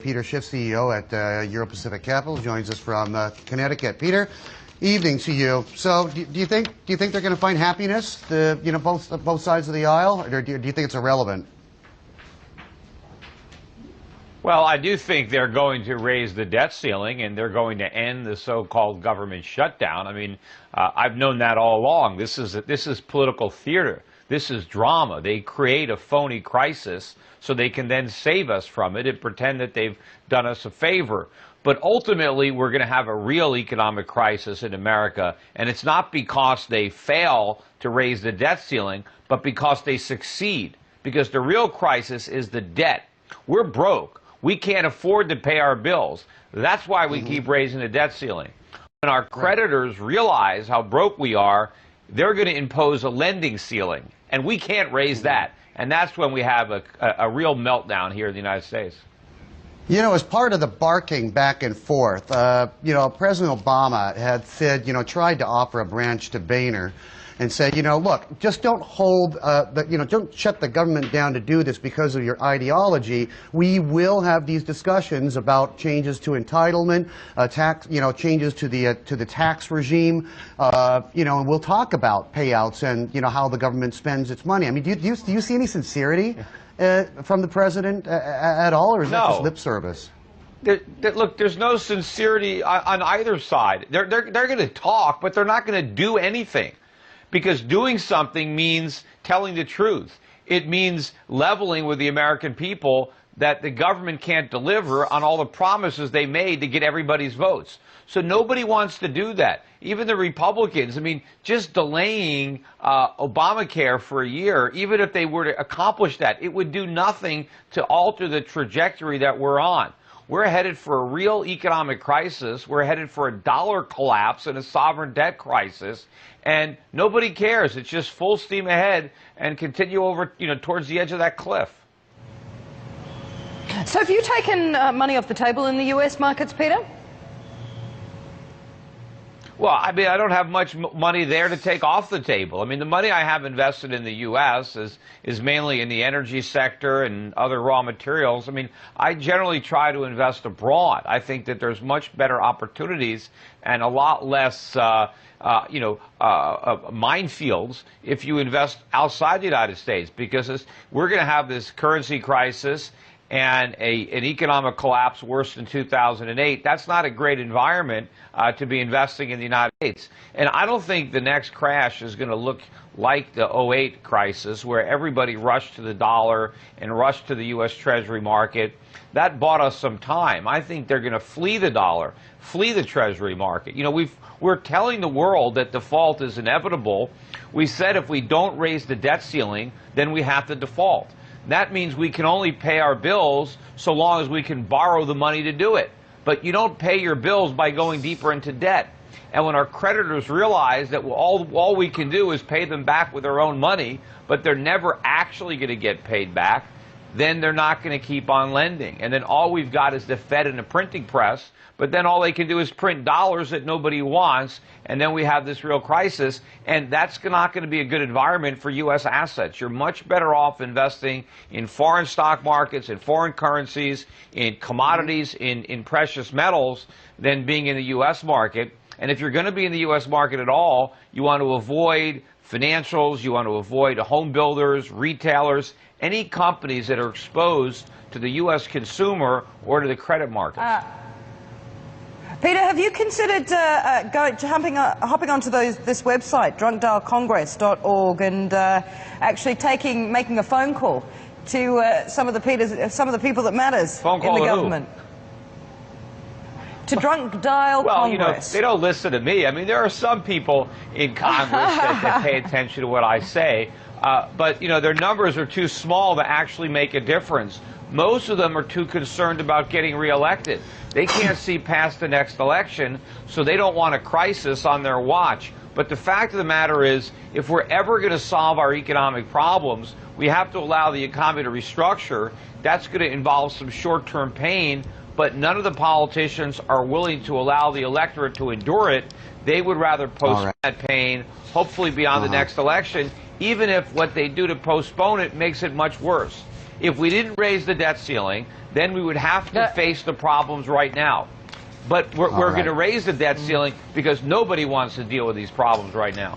Peter Schiff, CEO at Euro Pacific Capital, joins us from Connecticut. Peter, evening to you. So, do you think they're going to find happiness, both sides of the aisle, or do you think it's irrelevant? Well, I do think they're going to raise the debt ceiling, and they're going to end the so-called government shutdown. I mean, I've known that all along. This is political theater. This is drama. They create a phony crisis so they can then save us from it and pretend that they've done us a favor. But ultimately, we're going to have a real economic crisis in America, and it's not because they fail to raise the debt ceiling, but because they succeed. Because the real crisis is the debt. We're broke. We can't afford to pay our bills. That's why we keep raising the debt ceiling. When our creditors realize how broke we are, they're going to impose a lending ceiling, and we can't raise that. And that's when we have a real meltdown here in the United States. You know, as part of the barking back and forth, President Obama had said, tried to offer a branch to Boehner and said, look, just don't hold, don't shut the government down to do this because of your ideology. We will have these discussions about changes to entitlement, changes to the tax regime, and we'll talk about payouts and, how the government spends its money. I mean, do you see any sincerity from the president at all, or is that just lip service? Look, there's no sincerity on either side. They're going to talk, but they're not going to do anything. Because doing something means telling the truth. It means leveling with the American people that the government can't deliver on all the promises they made to get everybody's votes. So nobody wants to do that. Even the Republicans, I mean, just delaying Obamacare for a year, even if they were to accomplish that, it would do nothing to alter the trajectory that we're on. We're headed for a real economic crisis. We're headed for a dollar collapse and a sovereign debt crisis. And nobody cares. It's just full steam ahead and continue over, towards the edge of that cliff. So have you taken money off the table in the U.S. markets, Peter? Well, I mean, I don't have much money there to take off the table. I mean, the money I have invested in the U.S. is mainly in the energy sector and other raw materials. I mean, I generally try to invest abroad. I think that there's much better opportunities and a lot less, minefields if you invest outside the United States, because we're going to have this currency crisis and an economic collapse worse than 2008. That's not a great environment to be investing in the United States. And I don't think the next crash is going to look like the '08 crisis, where everybody rushed to the dollar and rushed to the U.S. Treasury market. That bought us some time. I think they're going to flee the dollar, flee the Treasury market. We're telling the world that default is inevitable. We said if we don't raise the debt ceiling, then we have to default. That means we can only pay our bills so long as we can borrow the money to do it. But you don't pay your bills by going deeper into debt. And when our creditors realize that all we can do is pay them back with our own money, but they're never actually going to get paid back, then they're not going to keep on lending. And then all we've got is the Fed and the printing press, but then all they can do is print dollars that nobody wants, and then we have this real crisis, and that's not going to be a good environment for U.S. assets. You're much better off investing in foreign stock markets, in foreign currencies, in commodities, in precious metals, than being in the U.S. market. And if you're going to be in the U.S. market at all, you want to avoid financials, you want to avoid home builders, retailers, any companies that are exposed to the U.S. consumer or to the credit markets. Peter, have you considered hopping onto this website, drunkdialcongress.org, and actually making a phone call to some of the people that matters in the government? To Drunk Dial Congress. They don't listen to me. I mean, there are some people in Congress that pay attention to what I say, but their numbers are too small to actually make a difference. Most of them are too concerned about getting reelected. They can't see past the next election, so they don't want a crisis on their watch. But the fact of the matter is, if we're ever going to solve our economic problems, we have to allow the economy to restructure. That's going to involve some short-term pain, but none of the politicians are willing to allow the electorate to endure it. They would rather postpone that pain, hopefully beyond the next election, even if what they do to postpone it makes it much worse. If we didn't raise the debt ceiling, then we would have to face the problems right now. But we're going to raise the debt ceiling because nobody wants to deal with these problems right now.